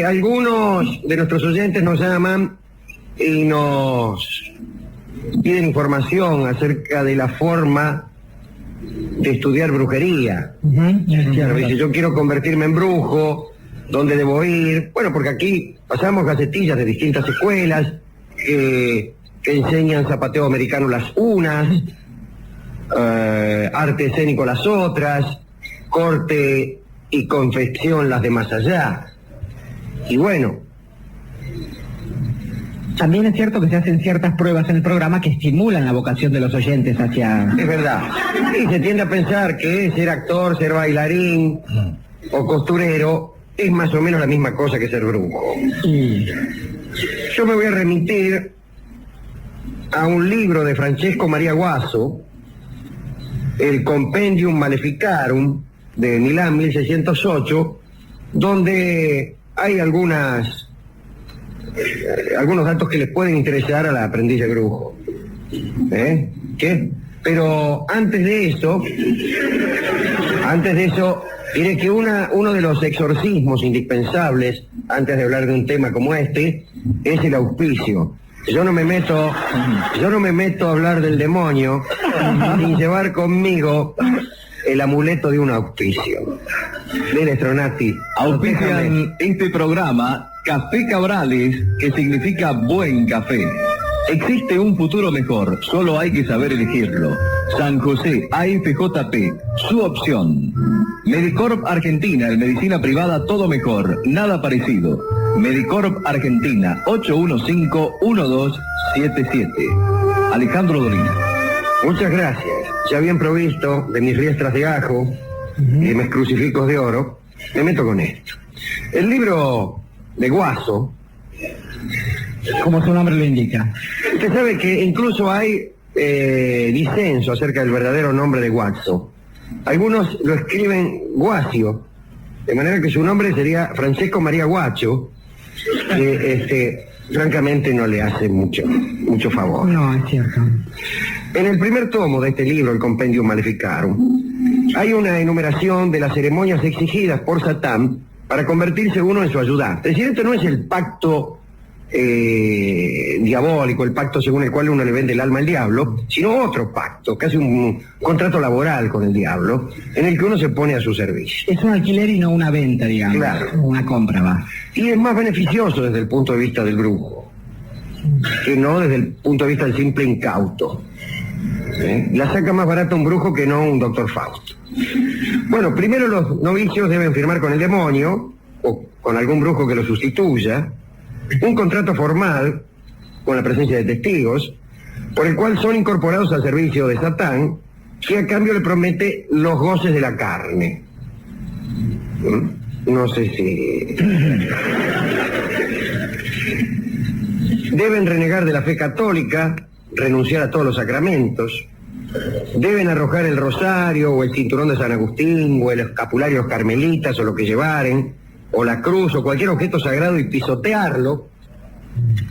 Algunos de nuestros oyentes nos llaman y nos piden información acerca de la forma de estudiar brujería. Dice, yo quiero convertirme en brujo, ¿dónde debo ir? Bueno, porque aquí pasamos gacetillas de distintas escuelas que enseñan zapateo americano las unas, arte escénico las otras, corte y confección las de más allá. Y bueno, también es cierto que se hacen ciertas pruebas en el programa que estimulan la vocación de los oyentes hacia... Es verdad. Y se tiende a pensar que ser actor, ser bailarín o costurero es más o menos la misma cosa que ser brujo. Yo me voy a remitir a un libro de Francesco Maria Guaso, el Compendium Maleficarum, de Milán, 1608, donde hay algunos datos que les pueden interesar a la aprendiz de brujo. ¿Qué? Pero antes de eso, diré que uno de los exorcismos indispensables, antes de hablar de un tema como este, es el auspicio. Yo no me meto a hablar del demonio sin llevar conmigo el amuleto de un auspicio. Dele, Stronati. Auspician este programa Café Cabrales, que significa buen café. Existe un futuro mejor, solo hay que saber elegirlo. San José AFJP, su opción. Medicorp Argentina, en medicina privada todo mejor, nada parecido. Medicorp Argentina, 815-1277. Alejandro Dolina. Muchas gracias. Ya bien provisto de mis riestras de ajo y de mis crucifijos de oro, me meto con esto. El libro de Guaso, como su nombre lo indica. Usted sabe que incluso hay disenso acerca del verdadero nombre de Guaso. Algunos lo escriben Guasio, de manera que su nombre sería Francesco Maria Guacho, que francamente no le hace mucho favor. No, es cierto. En el primer tomo de este libro, el Compendium Maleficarum, hay una enumeración de las ceremonias exigidas por Satán para convertirse uno en su ayudante. Es decir, esto no es el pacto diabólico, el pacto según el cual uno le vende el alma al diablo, sino otro pacto, casi un contrato laboral con el diablo, en el que uno se pone a su servicio. Es un alquiler y no una venta, digamos. Claro. Una compra, va. Y es más beneficioso desde el punto de vista del brujo, que no desde el punto de vista del simple incauto. La saca más barata un brujo que no un doctor Fausto. Bueno, primero los novicios deben firmar con el demonio, o con algún brujo que lo sustituya, un contrato formal, con la presencia de testigos, por el cual son incorporados al servicio de Satán, que a cambio le promete los goces de la carne. No sé si... Deben renegar de la fe católica, renunciar a todos los sacramentos, deben arrojar el rosario o el cinturón de San Agustín o el escapulario de los carmelitas o lo que llevaren, o la cruz o cualquier objeto sagrado y pisotearlo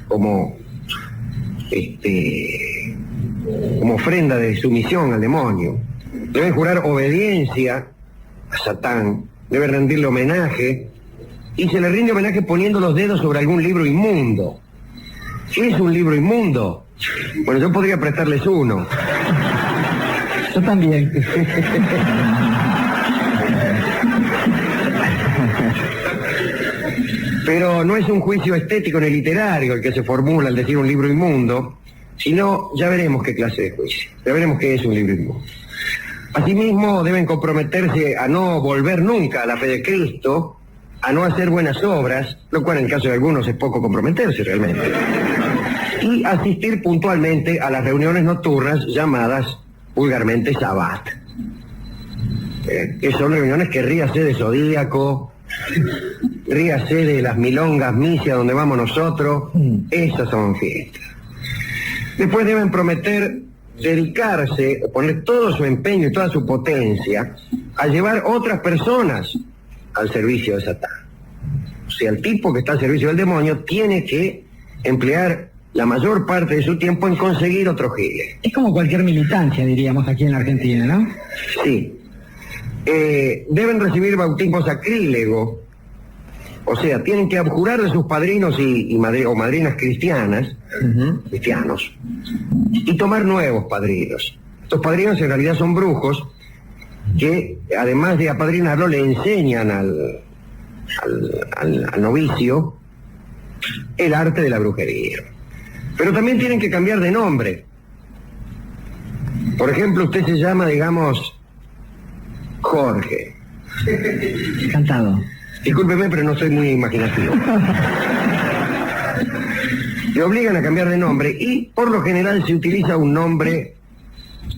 como ofrenda de sumisión al demonio. Deben jurar obediencia a Satán, deben rendirle homenaje, y se le rinde homenaje poniendo los dedos sobre algún libro inmundo. ¿Qué es un libro inmundo? Bueno, yo podría prestarles uno. Yo también. Pero no es un juicio estético ni literario el que se formula al decir un libro inmundo, sino ya veremos qué clase de juicio, ya veremos qué es un libro inmundo. Asimismo, deben comprometerse a no volver nunca a la fe de Cristo, a no hacer buenas obras, lo cual en el caso de algunos es poco comprometerse realmente, y asistir puntualmente a las reuniones nocturnas llamadas vulgarmente Sabbat, que son reuniones que ríase de Zodíaco, ríase de las milongas misias donde vamos nosotros, esas son fiestas. Después deben prometer dedicarse, poner todo su empeño y toda su potencia a llevar otras personas al servicio de Satán. O sea, el tipo que está al servicio del demonio tiene que emplear la mayor parte de su tiempo en conseguir otros giles. Es como cualquier militancia, diríamos, aquí en la Argentina, ¿no? Sí. Deben recibir bautismo sacrílego, O sea, tienen que abjurar de sus padrinos o madrinas cristianos, y tomar nuevos padrinos. Estos padrinos en realidad son brujos que, además de apadrinarlo, le enseñan al novicio el arte de la brujería. Pero también tienen que cambiar de nombre. Por ejemplo, usted se llama, digamos, Jorge. Encantado. Discúlpeme, pero no soy muy imaginativo. Le obligan a cambiar de nombre y, por lo general, se utiliza un nombre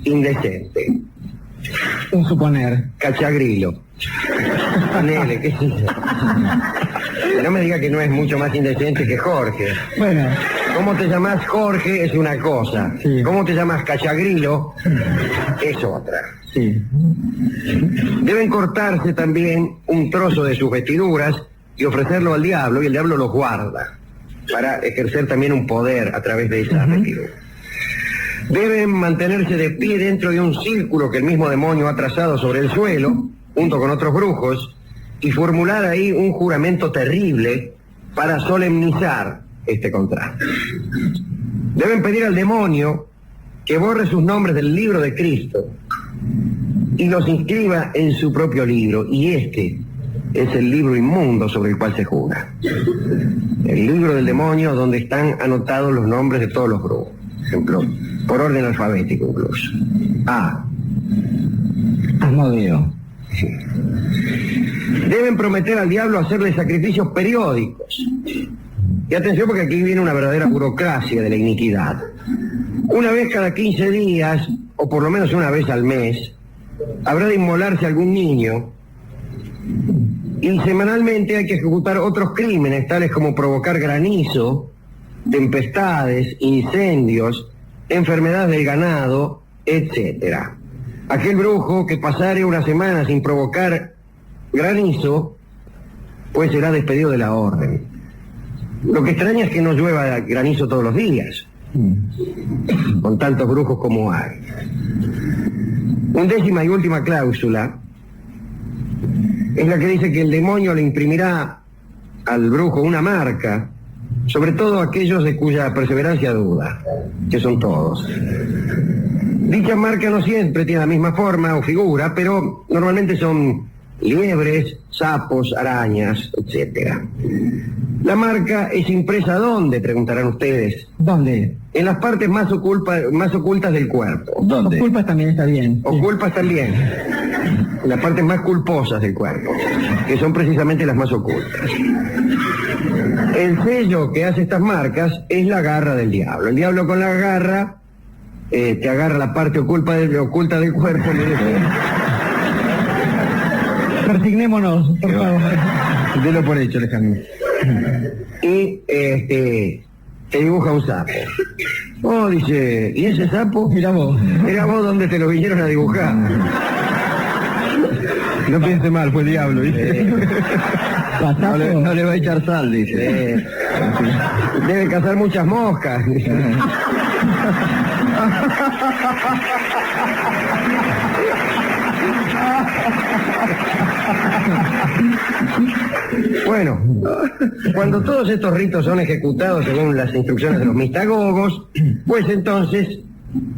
indecente. Un suponer. Cachagrilo. Ponele, qué sé yo. No me diga que no es mucho más indecente que Jorge. Bueno. ¿Cómo te llamas Jorge? Es una cosa. Sí. ¿Cómo te llamas Cachagrilo? Es otra. Sí. Deben cortarse también un trozo de sus vestiduras y ofrecerlo al diablo, y el diablo los guarda para ejercer también un poder a través de esas vestiduras. Deben mantenerse de pie dentro de un círculo que el mismo demonio ha trazado sobre el suelo, junto con otros brujos, y formular ahí un juramento terrible para solemnizar este contrato. Deben pedir al demonio que borre sus nombres del libro de Cristo y los inscriba en su propio libro, y este es el libro inmundo sobre el cual se jura. El libro del demonio, donde están anotados los nombres de todos los brujos. Por ejemplo, por orden alfabético incluso. A. Asmodeo. Deben prometer al diablo hacerle sacrificios periódicos. Y atención, porque aquí viene una verdadera burocracia de la iniquidad. Una vez cada 15 días, o por lo menos una vez al mes, habrá de inmolarse algún niño, y semanalmente hay que ejecutar otros crímenes, tales como provocar granizo, tempestades, incendios, enfermedades del ganado, etc. Aquel brujo que pasare una semana sin provocar granizo, pues será despedido de la orden. Lo que extraña es que no llueva granizo todos los días, con tantos brujos como hay. 11ª y última cláusula es la que dice que el demonio le imprimirá al brujo una marca, sobre todo aquellos de cuya perseverancia duda, que son todos. Dicha marca no siempre tiene la misma forma o figura, pero normalmente son liebres, sapos, arañas, etc. La marca es impresa ¿dónde?, preguntarán ustedes. ¿Dónde? En las partes más ocultas del cuerpo. ¿Dónde? Oculpas también está bien. Oculpas también. En las partes más culposas del cuerpo, que son precisamente las más ocultas. El sello que hace estas marcas es la garra del diablo. El diablo con la garra te agarra la parte oculta del cuerpo y le dice: persignémonos, por favor. Delo por hecho, Alejandro. Y te dibuja un sapo. Oh, dice, ¿y ese sapo? Mira vos. Mira vos dónde te lo vinieron a dibujar. No piense mal, fue el diablo, ¿viste? No le va a echar sal, dice. Debe cazar muchas moscas. Bueno, cuando todos estos ritos son ejecutados según las instrucciones de los mistagogos, pues entonces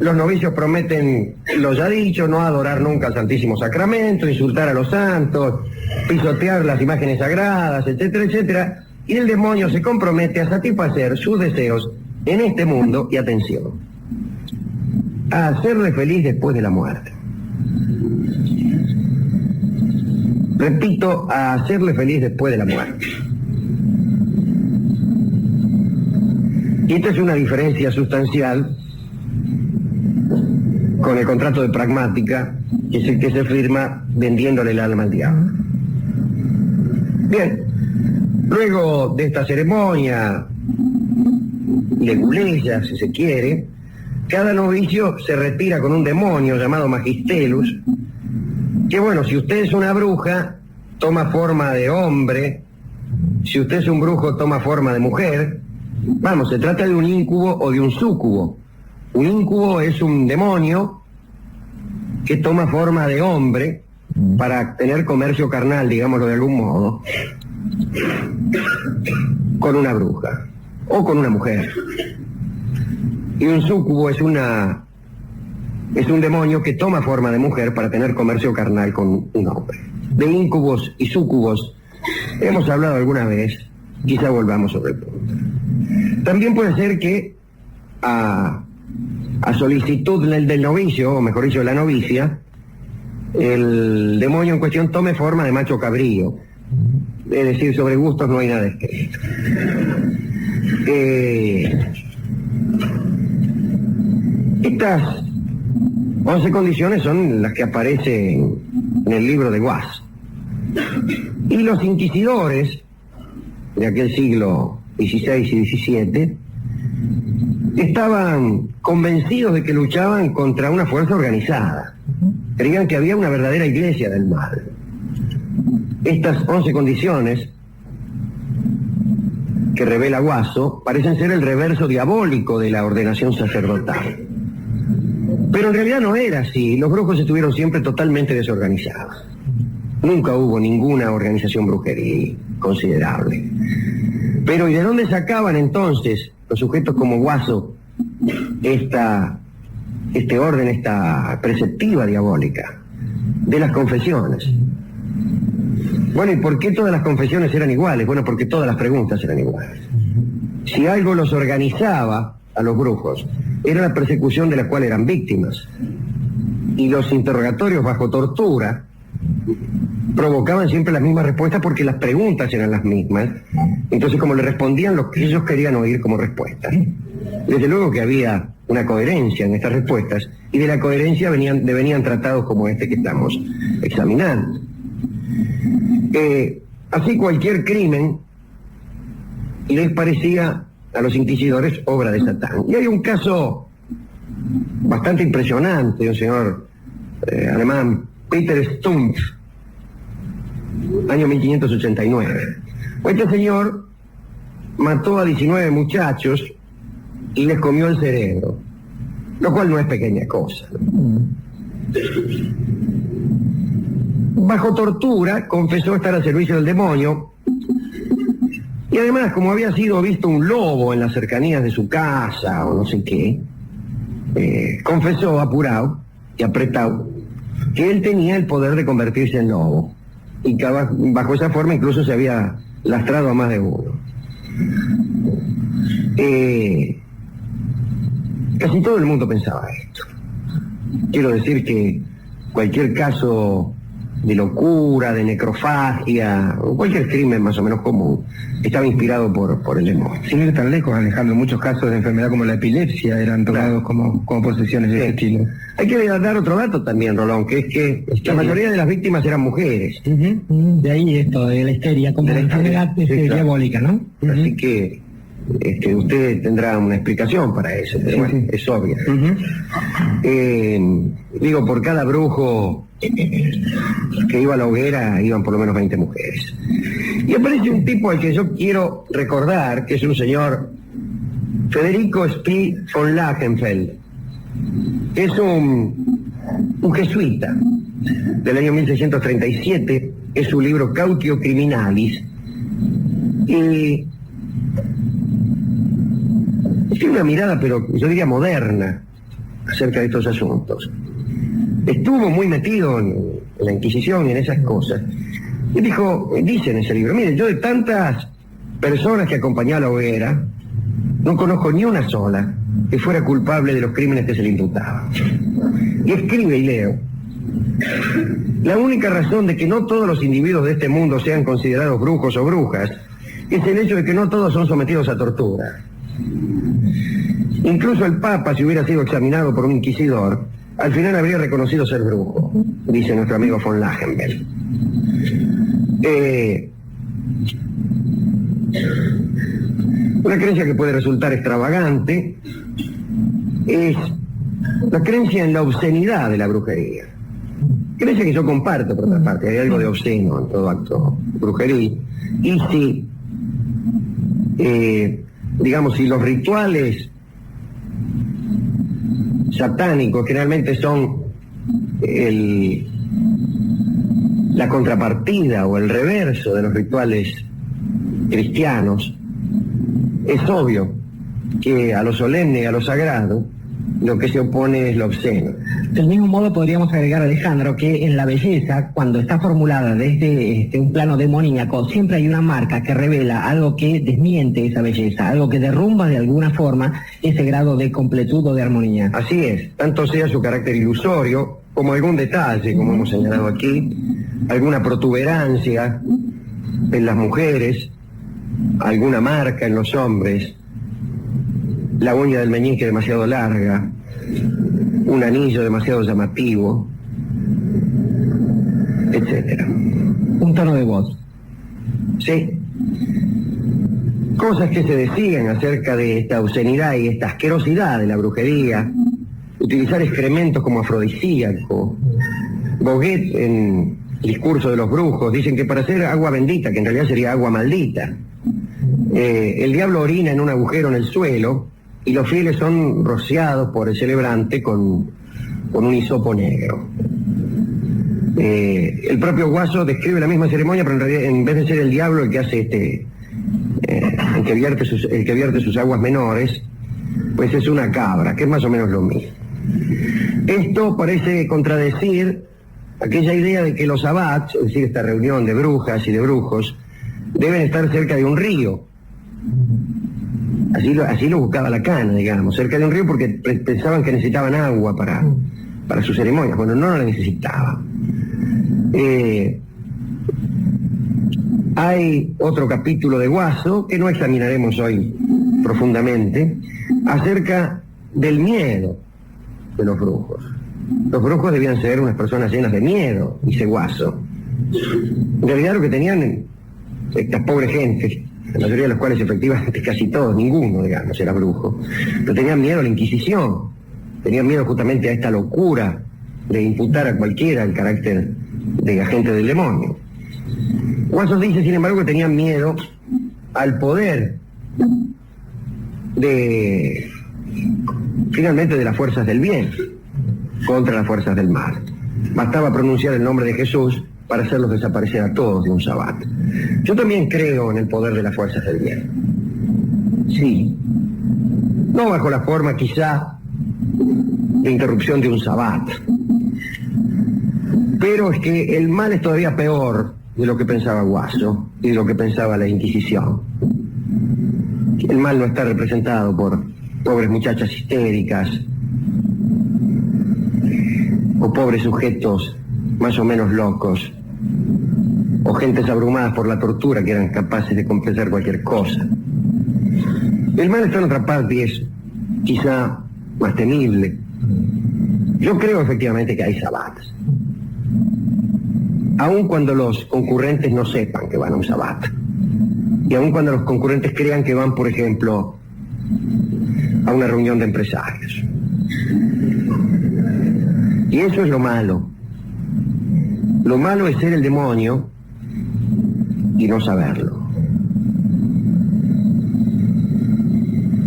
los novicios prometen lo ya dicho: no adorar nunca al Santísimo Sacramento, insultar a los santos, pisotear las imágenes sagradas, etcétera, etcétera, y el demonio se compromete a satisfacer sus deseos en este mundo, y atención, a hacerle feliz después de la muerte. Repito, a hacerle feliz después de la muerte. Y esta es una diferencia sustancial con el contrato de pragmática, que es el que se firma vendiéndole el alma al diablo. Bien, luego de esta ceremonia leguleya, si se quiere, cada novicio se retira con un demonio llamado Magistelus, que bueno, si usted es una bruja, toma forma de hombre; si usted es un brujo, toma forma de mujer. Vamos, se trata de un íncubo o de un súcubo. Un íncubo es un demonio que toma forma de hombre para tener comercio carnal, digámoslo de algún modo. con una bruja o con una mujer. Y un súcubo es un demonio que toma forma de mujer para tener comercio carnal con un hombre. De íncubos y súcubos hemos hablado alguna vez, quizá volvamos sobre el punto. También puede ser que a solicitud del novicio, o mejor dicho, de la novicia, el demonio en cuestión tome forma de macho cabrío. Es decir, sobre gustos no hay nada escrito. Estas 11 condiciones son las que aparecen en el libro de Wass. Y los inquisidores de aquel siglo XVI y XVII estaban convencidos de que luchaban contra una fuerza organizada. Creían que había una verdadera iglesia del mal. Estas 11 condiciones que revela Guaso parecen ser el reverso diabólico de la ordenación sacerdotal. Pero en realidad no era así. Los brujos estuvieron siempre totalmente desorganizados. Nunca hubo ninguna organización brujeril considerable. Pero ¿y de dónde sacaban entonces los sujetos como Guaso este orden, esta preceptiva diabólica? De las confesiones. Bueno, ¿y por qué todas las confesiones eran iguales? Bueno, porque todas las preguntas eran iguales. Si algo los organizaba a los brujos, era la persecución de la cual eran víctimas. Y los interrogatorios bajo tortura provocaban siempre las mismas respuestas porque las preguntas eran las mismas. Entonces, como le respondían lo que ellos querían oír como respuesta. Desde luego que había una coherencia en estas respuestas, y de la coherencia devenían tratados como este que estamos examinando. Así cualquier crimen les parecía a los inquisidores obra de Satán. Y hay un caso bastante impresionante de un señor alemán, Peter Stumpf, año 1589. Este señor mató a 19 muchachos y les comió el cerebro, lo cual no es pequeña cosa. Bajo tortura confesó estar al servicio del demonio, y además, como había sido visto un lobo en las cercanías de su casa o no sé qué, confesó apurado y apretado que él tenía el poder de convertirse en lobo, y que bajo esa forma incluso se había lastrado a más de uno. Casi todo el mundo pensaba esto. Quiero decir que cualquier caso de locura, de necrofagia, o cualquier crimen más o menos común, estaba inspirado por el demonio. Sin ir tan lejos, Alejandro, muchos casos de enfermedad como la epilepsia eran tomados como posesiones de ese estilo. Hay que dar otro dato también, Rolón, que es que la mayoría de las víctimas eran mujeres. De ahí esto, de la histeria, como la enfermedad diabólica, ¿no? Así que usted tendrá una explicación para eso, pero bueno, es obvio. Digo, por cada brujo que iba a la hoguera, iban por lo menos 20 mujeres. Y aparece un tipo al que yo quiero recordar, que es un señor Federico Spiel von Lachenfeld, que es un jesuita del año 1637, es su libro Cautio Criminalis, y tiene una mirada, pero yo diría moderna, acerca de estos asuntos. Estuvo muy metido en la Inquisición y en esas cosas. Y dice en ese libro, miren, yo de tantas personas que acompañé a la hoguera, no conozco ni una sola que fuera culpable de los crímenes que se le imputaban. Y escribe, y leo: la única razón de que no todos los individuos de este mundo sean considerados brujos o brujas es el hecho de que no todos son sometidos a tortura. Incluso el Papa, si hubiera sido examinado por un inquisidor, al final habría reconocido ser brujo, dice nuestro amigo von Lachenfeld. Una creencia que puede resultar extravagante es la creencia en la obscenidad de la brujería. Creencia que yo comparto, por otra parte. Hay algo de obsceno en todo acto brujeril. Y si, digamos, si los rituales satánicos generalmente son la contrapartida o el reverso de los rituales cristianos, es obvio que a lo solemne y a lo sagrado lo que se opone es lo obsceno. Del mismo modo podríamos agregar, Alejandro, que en la belleza, cuando está formulada desde un plano demoníaco, siempre hay una marca que revela algo que desmiente esa belleza, algo que derrumba de alguna forma ese grado de completud o de armonía. Así es, tanto sea su carácter ilusorio, como algún detalle, como hemos señalado aquí, alguna protuberancia en las mujeres, alguna marca en los hombres, la uña del meñique demasiado larga, un anillo demasiado llamativo, etcétera. Un tono de voz. Sí. Cosas que se decían acerca de esta obscenidad y esta asquerosidad de la brujería, utilizar excrementos como afrodisíaco. Boguet, en el discurso de los brujos, dicen que para hacer agua bendita, que en realidad sería agua maldita, el diablo orina en un agujero en el suelo y los fieles son rociados por el celebrante con un hisopo negro. El propio Guaso describe la misma ceremonia, pero en realidad, en vez de ser el diablo el que hace el que vierte sus aguas menores, pues es una cabra, que es más o menos lo mismo. Esto parece contradecir aquella idea de que los abbats, es decir, esta reunión de brujas y de brujos, deben estar cerca de un río. Así lo buscaba Lacan, digamos, cerca de un río, porque pensaban que necesitaban agua para sus ceremonias. Bueno, no la necesitaban. Hay otro capítulo de Guaso, que no examinaremos hoy profundamente, acerca del miedo de los brujos. Los brujos debían ser unas personas llenas de miedo, dice Guaso. En realidad lo que tenían estas pobres gentes, la mayoría de los cuales efectivamente casi todos, ninguno, digamos, era brujo, pero tenían miedo a la Inquisición, tenían miedo justamente a esta locura de imputar a cualquiera el carácter de agente del demonio. Guaso dice, sin embargo, que tenían miedo al poder finalmente de las fuerzas del bien contra las fuerzas del mal. Bastaba pronunciar el nombre de Jesús para hacerlos desaparecer a todos de un sabbat. Yo también creo en el poder de las fuerzas del bien. Sí. No bajo la forma, quizá, de interrupción de un sabbat. Pero es que el mal es todavía peor de lo que pensaba Guaso y de lo que pensaba la Inquisición. El mal no está representado por pobres muchachas histéricas o pobres sujetos más o menos locos, o gentes abrumadas por la tortura que eran capaces de confesar cualquier cosa. El mal está en otra parte y es quizá más temible. Yo creo efectivamente que hay sabbats, aun cuando los concurrentes no sepan que van a un sabbat, y aun cuando los concurrentes crean que van, por ejemplo, a una reunión de empresarios. Y eso es lo malo. Lo malo es ser el demonio y no saberlo.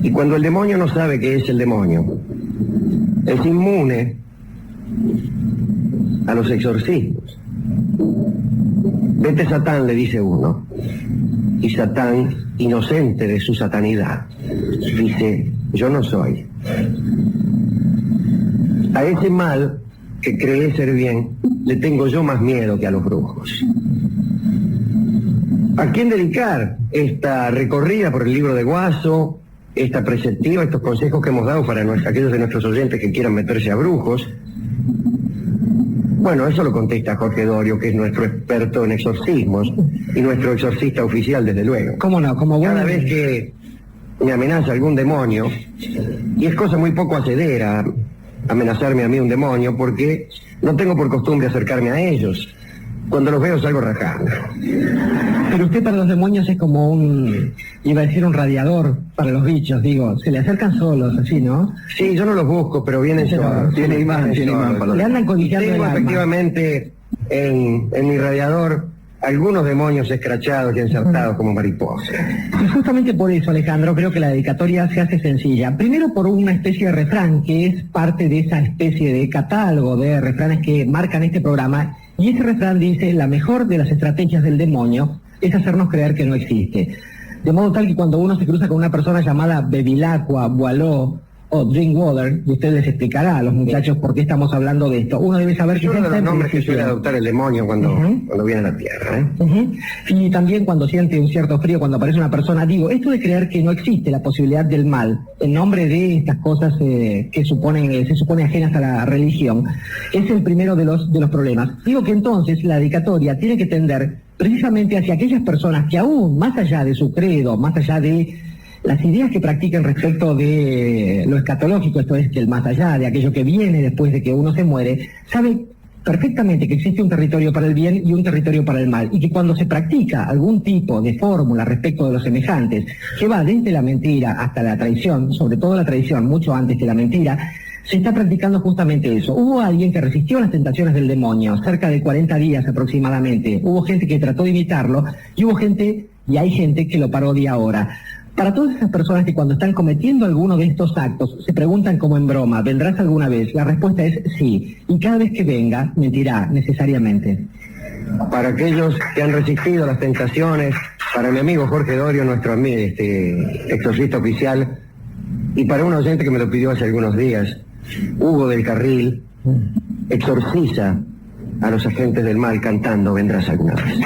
Y cuando el demonio no sabe que es el demonio, es inmune a los exorcismos. Vete Satán, le dice uno, y Satán, inocente de su satanidad, dice, yo no soy. A ese mal que cree ser bien, le tengo yo más miedo que a los brujos. ¿A quién dedicar esta recorrida por el libro de Guaso, esta preceptiva, estos consejos que hemos dado para aquellos de nuestros oyentes que quieran meterse a brujos? Bueno, eso lo contesta Jorge Dorio, que es nuestro experto en exorcismos y nuestro exorcista oficial, desde luego. ¿Cómo no? Cada vez que me amenaza algún demonio, y es cosa muy poco hacedera amenazarme a mí un demonio, porque no tengo por costumbre acercarme a ellos. Cuando los veo salgo rajando. Pero usted para los demonios es como iba a decir un radiador para los bichos, digo, se le acercan solos, así, ¿no? Sí, yo no los busco, pero vienen solos. Tiene imán para los... Le andan codiciando el Tengo alma. efectivamente en mi radiador algunos demonios escrachados y ensartados como mariposas. Y justamente por eso, Alejandro, creo que la dedicatoria se hace sencilla. Primero por una especie de refrán, que es parte de esa especie de catálogo de refranes que marcan este programa, y ese refrán dice, la mejor de las estrategias del demonio es hacernos creer que no existe. De modo tal que cuando uno se cruza con una persona llamada Bevilacqua, Boileau o Drinkwater, y usted les explicará a los muchachos por qué estamos hablando de esto, uno debe saber que es uno de los nombres que suele adoptar el demonio cuando viene a la Tierra, ¿eh? Y también cuando siente un cierto frío, cuando aparece una persona, digo, esto de creer que no existe la posibilidad del mal, en nombre de estas cosas que se supone ajenas a la religión, es el primero de los problemas. Digo que entonces la dedicatoria tiene que tender precisamente hacia aquellas personas que aún, más allá de su credo, más allá de las ideas que practican respecto de lo escatológico, esto es, que el más allá, de aquello que viene después de que uno se muere, sabe perfectamente que existe un territorio para el bien y un territorio para el mal, y que cuando se practica algún tipo de fórmula respecto de los semejantes, que va desde la mentira hasta la traición, sobre todo la traición, mucho antes que la mentira, se está practicando justamente eso. Hubo alguien que resistió las tentaciones del demonio, cerca de 40 días aproximadamente. Hubo gente que trató de imitarlo, y hubo gente, y hay gente que lo parodia ahora. Para todas esas personas que cuando están cometiendo alguno de estos actos se preguntan como en broma, ¿vendrás alguna vez? La respuesta es sí, y cada vez que venga, mentirá necesariamente. Para aquellos que han resistido las tentaciones, para mi amigo Jorge Dorio, nuestro exorcista oficial, y para un oyente que me lo pidió hace algunos días, Hugo del Carril, exorciza a los agentes del mal cantando ¿Vendrás alguna vez?